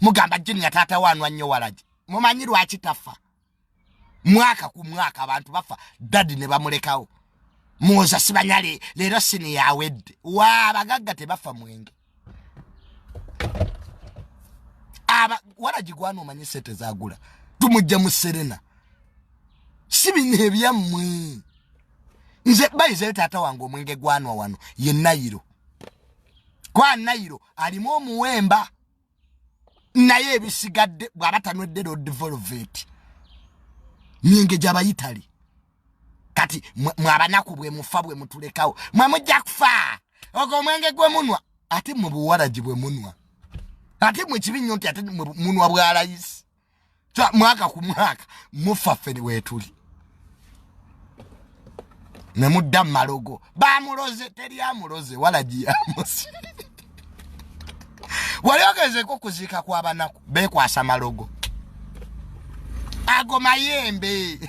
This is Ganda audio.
mugamba jini tata wanwa nnyo Waragi mumanyi lwaki tafa mwaka ku mwaka abantu bafa dadi ne bamulekawo muza sibanyale lero sini yawedde wa bagagga tebafa mwenge Waragi gwano omanyi sente zagula tumujja mu Serena sibine ebyammwe nze bayize tata wange omwenge gwanwa wano ye Nairo kwa Nairo alimu omuwemba naye ebisigadde bw'abatanwedde Lord Volvet myenge gy'Abayitali kati mwabanaku bwe mufa bwe mutulekawo mwe mujja kufa ogwo omwenge gwe munwa ate mu Waragi bwe munwa ate mwe kibinyo nti ate munwa bwa layisi mwaka ku mwaka mufa ffe wetuli ne mudda malogo bamuloze teri amuloze Waragi yamusi waliogeze ko kuzika kwa banaku bekwasa malogo ago mayembe